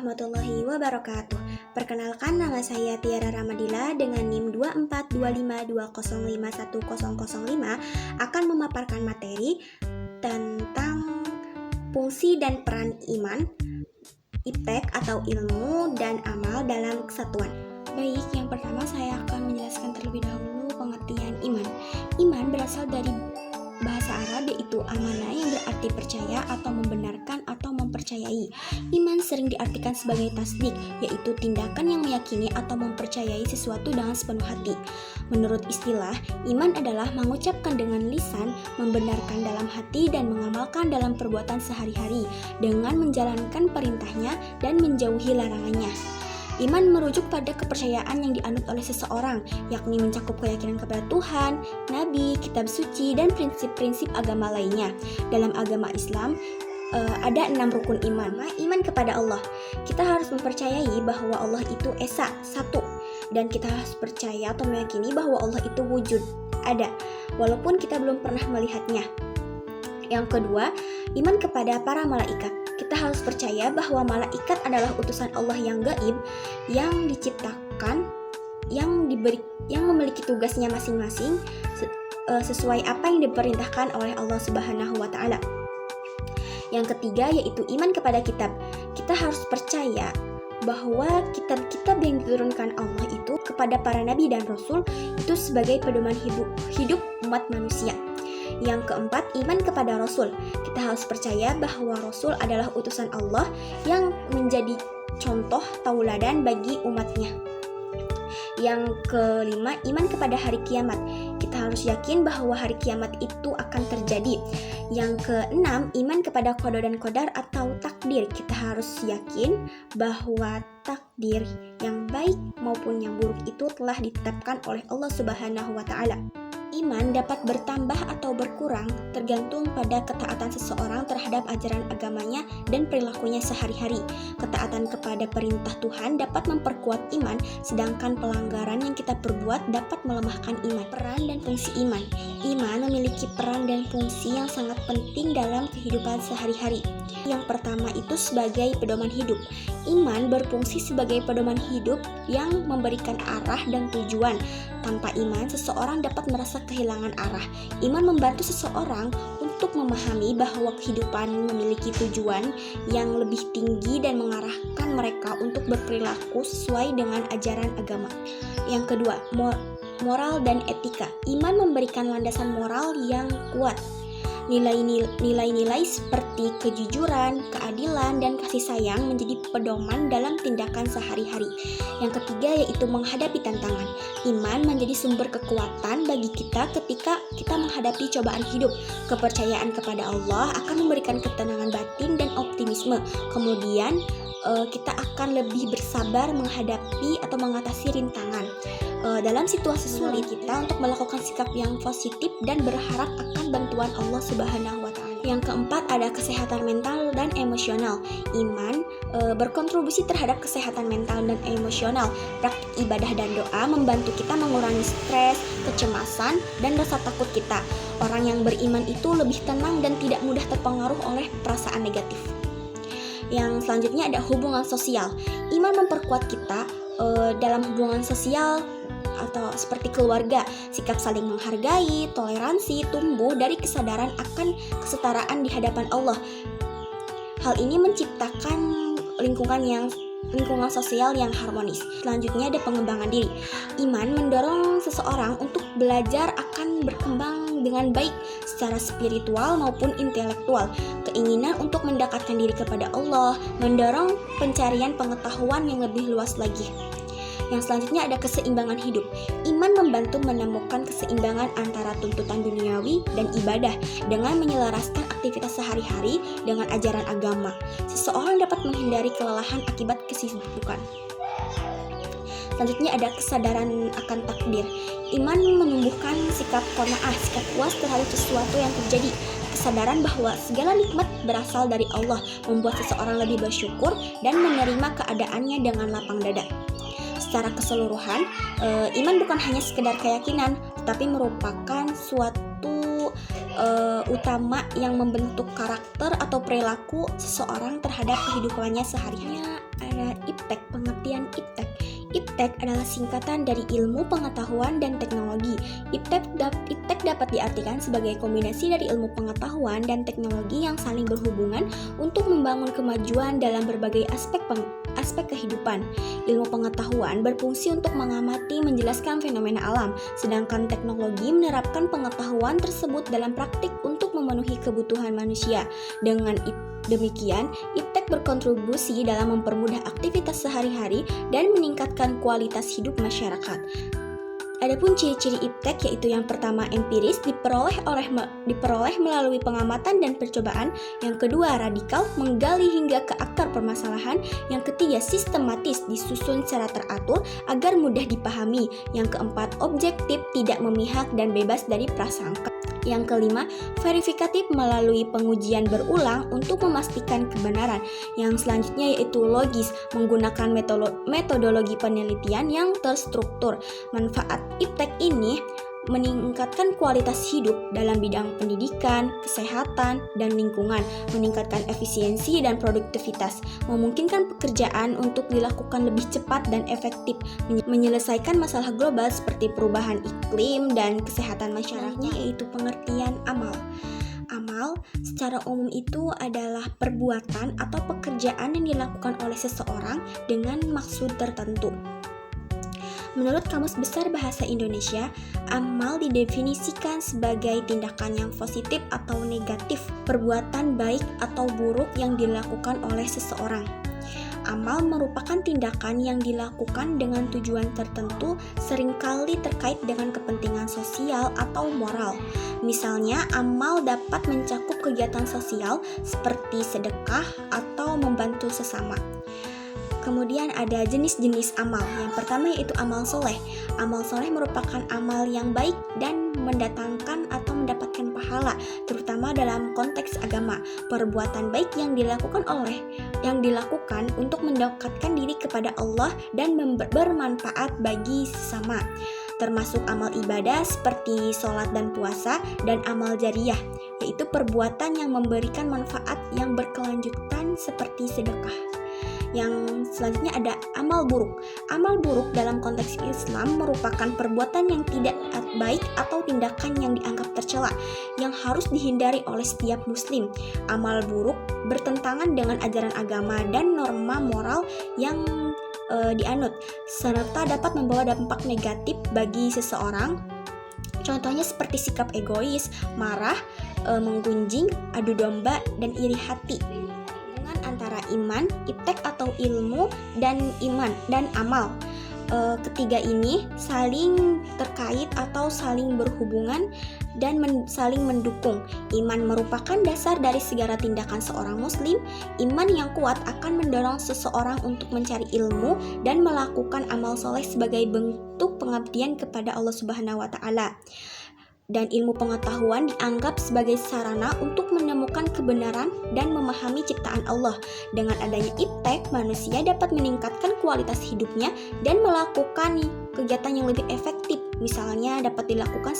warahmatullahi wabarakatuh. Perkenalkan, nama saya Tiara Ramadila dengan NIM 24252051005 akan memaparkan materi tentang fungsi dan peran iman, iptek atau ilmu dan amal dalam kesatuan. Baik, yang pertama saya akan menjelaskan terlebih dahulu pengertian iman. Iman berasal dari bahasa Arab yaitu amanah yang berarti percaya atau membenarkan atau mempercayai. Iman sering diartikan sebagai tasdik, yaitu tindakan yang meyakini atau mempercayai sesuatu dengan sepenuh hati. Menurut istilah, iman adalah mengucapkan dengan lisan, membenarkan dalam hati dan mengamalkan dalam perbuatan sehari-hari dengan menjalankan perintahnya dan menjauhi larangannya. Iman merujuk pada kepercayaan yang dianut oleh seseorang, yakni mencakup keyakinan kepada Tuhan, Nabi, kitab suci, dan prinsip-prinsip agama lainnya. Dalam agama Islam, ada 6 rukun iman. Iman kepada Allah. Kita harus mempercayai bahwa Allah itu esa, satu. Dan kita harus percaya atau meyakini bahwa Allah itu wujud, ada, walaupun kita belum pernah melihatnya. Yang kedua, iman kepada para malaikat. Kita harus percaya bahwa malaikat adalah utusan Allah yang gaib, yang diciptakan, yang memiliki tugasnya masing-masing sesuai apa yang diperintahkan oleh Allah Subhanahu wa Ta'ala. Yang ketiga yaitu iman kepada kitab. Kita harus percaya bahwa kitab-kitab yang diturunkan Allah itu kepada para nabi dan rasul itu sebagai pedoman hidup umat manusia. Yang keempat, iman kepada Rasul. Kita harus percaya bahwa Rasul adalah utusan Allah yang menjadi contoh tauladan bagi umatnya. Yang kelima, iman kepada hari kiamat. Kita harus yakin bahwa hari kiamat itu akan terjadi. Yang keenam, iman kepada qada dan qadar atau takdir. Kita harus yakin bahwa takdir yang baik maupun yang buruk itu telah ditetapkan oleh Allah Subhanahu wa Ta'ala. Iman dapat bertambah atau berkurang tergantung pada ketaatan seseorang terhadap ajaran agamanya dan perilakunya sehari-hari. Ketaatan kepada perintah Tuhan dapat memperkuat iman, sedangkan pelanggaran yang kita perbuat dapat melemahkan iman. Peran dan fungsi iman. Iman memiliki peran dan fungsi yang sangat penting dalam kehidupan sehari-hari. Yang pertama itu sebagai pedoman hidup. Iman berfungsi sebagai pedoman hidup yang memberikan arah dan tujuan. Tanpa iman, seseorang dapat merasa kehilangan arah. Iman membantu seseorang untuk memahami bahwa kehidupan memiliki tujuan yang lebih tinggi dan mengarahkan mereka untuk berperilaku sesuai dengan ajaran agama. Yang kedua, moral dan etika. Iman memberikan landasan moral yang kuat. Nilai-nilai seperti kejujuran, keadilan, dan kasih sayang menjadi pedoman dalam tindakan sehari-hari. Yang ketiga yaitu menghadapi tantangan. Iman menjadi sumber kekuatan bagi kita ketika kita menghadapi cobaan hidup. Kepercayaan kepada Allah akan memberikan ketenangan batin dan optimisme. Kemudian kita akan lebih bersabar menghadapi atau mengatasi rintangan. Dalam situasi sulit, kita untuk melakukan sikap yang positif dan berharap akan bantuan Allah Subhanahu wa Ta'ala. Yang keempat ada kesehatan mental dan emosional. Iman berkontribusi terhadap kesehatan mental dan emosional. Praktik ibadah dan doa membantu kita mengurangi stres, kecemasan, dan rasa takut kita. Orang yang beriman itu lebih tenang dan tidak mudah terpengaruh oleh perasaan negatif. Yang selanjutnya ada hubungan sosial. Iman memperkuat kita dalam hubungan sosial atau seperti keluarga, sikap saling menghargai, toleransi tumbuh dari kesadaran akan kesetaraan di hadapan Allah. Hal ini menciptakan lingkungan sosial yang harmonis. Selanjutnya ada pengembangan diri. Iman mendorong seseorang untuk belajar akan berkembang dengan baik secara spiritual maupun intelektual. Keinginan untuk mendekatkan diri kepada Allah mendorong pencarian pengetahuan yang lebih luas lagi. Yang selanjutnya ada keseimbangan hidup. Iman membantu menemukan keseimbangan antara tuntutan duniawi dan ibadah dengan menyelaraskan aktivitas sehari-hari dengan ajaran agama. Seseorang dapat menghindari kelelahan akibat kesibukan. Selanjutnya ada kesadaran akan takdir. Iman menumbuhkan sikap qanaah, sikap puas terhadap sesuatu yang terjadi. Kesadaran bahwa segala nikmat berasal dari Allah membuat seseorang lebih bersyukur dan menerima keadaannya dengan lapang dada. Secara keseluruhan, iman bukan hanya sekedar keyakinan, tetapi merupakan suatu utama yang membentuk karakter atau perilaku seseorang terhadap kehidupannya sehari-hari. ada IPTEK. Pengertian IPTEK. IPTEK adalah singkatan dari ilmu pengetahuan dan teknologi. IPTEK dapat diartikan sebagai kombinasi dari ilmu pengetahuan dan teknologi yang saling berhubungan untuk membangun kemajuan dalam berbagai aspek kehidupan. Ilmu pengetahuan berfungsi untuk mengamati, menjelaskan fenomena alam, sedangkan teknologi menerapkan pengetahuan tersebut dalam praktik untuk memenuhi kebutuhan manusia. Dengan demikian, IPTEK berkontribusi dalam mempermudah aktivitas sehari-hari dan meningkatkan kualitas hidup masyarakat. Adapun ciri-ciri IPTEK yaitu yang pertama empiris, diperoleh melalui pengamatan dan percobaan. Yang kedua radikal, menggali hingga ke akar permasalahan. Yang ketiga sistematis, disusun secara teratur agar mudah dipahami. Yang keempat objektif, tidak memihak dan bebas dari prasangka. Yang kelima, verifikatif, melalui pengujian berulang untuk memastikan kebenaran. Yang selanjutnya yaitu logis, menggunakan metodologi penelitian yang terstruktur. Manfaat IPTEK ini meningkatkan kualitas hidup dalam bidang pendidikan, kesehatan, dan lingkungan, meningkatkan efisiensi dan produktivitas, memungkinkan pekerjaan untuk dilakukan lebih cepat dan efektif, menyelesaikan masalah global seperti perubahan iklim dan kesehatan masyarakatnya, yaitu pengertian amal. Amal secara umum itu adalah perbuatan atau pekerjaan yang dilakukan oleh seseorang dengan maksud tertentu. Menurut Kamus Besar Bahasa Indonesia, amal didefinisikan sebagai tindakan yang positif atau negatif, perbuatan baik atau buruk yang dilakukan oleh seseorang. Amal merupakan tindakan yang dilakukan dengan tujuan tertentu, seringkali terkait dengan kepentingan sosial atau moral. Misalnya, amal dapat mencakup kegiatan sosial seperti sedekah atau membantu sesama. Kemudian ada jenis-jenis amal. Yang pertama yaitu amal soleh. Amal soleh merupakan amal yang baik dan mendatangkan atau mendapatkan pahala, terutama dalam konteks agama. Perbuatan baik yang dilakukan untuk mendekatkan diri kepada Allah dan bermanfaat bagi sesama, termasuk amal ibadah seperti sholat dan puasa, dan amal jariyah, yaitu perbuatan yang memberikan manfaat yang berkelanjutan seperti sedekah. Yang selanjutnya ada amal buruk. Amal buruk dalam konteks Islam merupakan perbuatan yang tidak baik atau tindakan yang dianggap tercela, yang harus dihindari oleh setiap muslim. Amal buruk bertentangan dengan ajaran agama dan norma moral yang dianut, serta dapat membawa dampak negatif bagi seseorang. Contohnya seperti sikap egois, marah, menggunjing, adu domba, dan iri hati. Antara iman, IPTEK atau ilmu, dan iman dan amal. Ketiga ini saling terkait atau saling berhubungan dan saling mendukung. Iman merupakan dasar dari segala tindakan seorang muslim. Iman yang kuat akan mendorong seseorang untuk mencari ilmu dan melakukan amal soleh sebagai bentuk pengabdian kepada Allah Subhanahu wa Ta'ala. Dan ilmu pengetahuan dianggap sebagai sarana untuk menemukan kebenaran dan memahami ciptaan Allah. Dengan adanya IPTEK, manusia dapat meningkatkan kualitas hidupnya dan melakukan kegiatan yang lebih efektif. Misalnya dapat dilakukan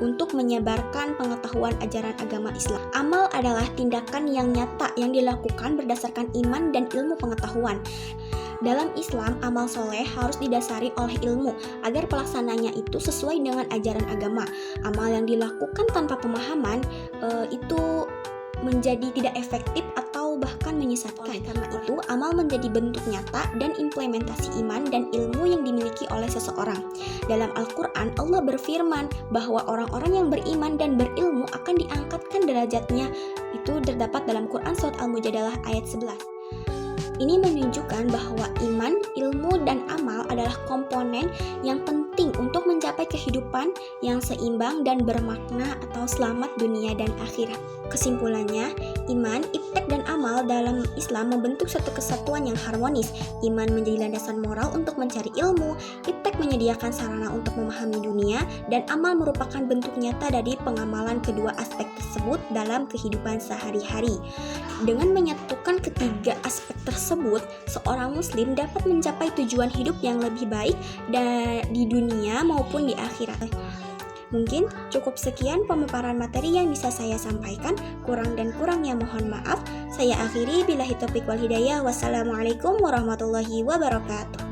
untuk menyebarkan pengetahuan ajaran agama Islam. Amal adalah tindakan yang nyata yang dilakukan berdasarkan iman dan ilmu pengetahuan. Dalam Islam, amal soleh harus didasari oleh ilmu agar pelaksananya itu sesuai dengan ajaran agama. Amal yang dilakukan tanpa pemahaman itu menjadi tidak efektif atau bahkan menyesatkan. Karena itu, amal menjadi bentuk nyata dan implementasi iman dan ilmu yang dimiliki oleh seseorang. Dalam Al-Quran, Allah berfirman bahwa orang-orang yang beriman dan berilmu akan diangkatkan derajatnya. Itu terdapat dalam Quran Surat Al-Mujadalah ayat 11. Ini menunjukkan bahwa iman, ilmu, dan amal adalah komponen yang penting untuk mencapai kehidupan yang seimbang dan bermakna atau selamat dunia dan akhirat. Kesimpulannya, iman, IPTEK, dan amal dalam Islam membentuk satu kesatuan yang harmonis. Iman menjadi landasan moral untuk mencari ilmu, IPTEK menyediakan sarana untuk memahami dunia, dan amal merupakan bentuk nyata dari pengamalan kedua aspek tersebut dalam kehidupan sehari-hari. Dengan menyatukan ketiga aspek tersebut, seorang muslim dapat mencapai tujuan hidup yang lebih baik di dunia maupun di akhirat. Mungkin cukup sekian pemaparan materi yang bisa saya sampaikan. Kurang dan kurangnya mohon maaf. Saya akhiri, billahi taufiq wal hidayah. Wassalamualaikum warahmatullahi wabarakatuh.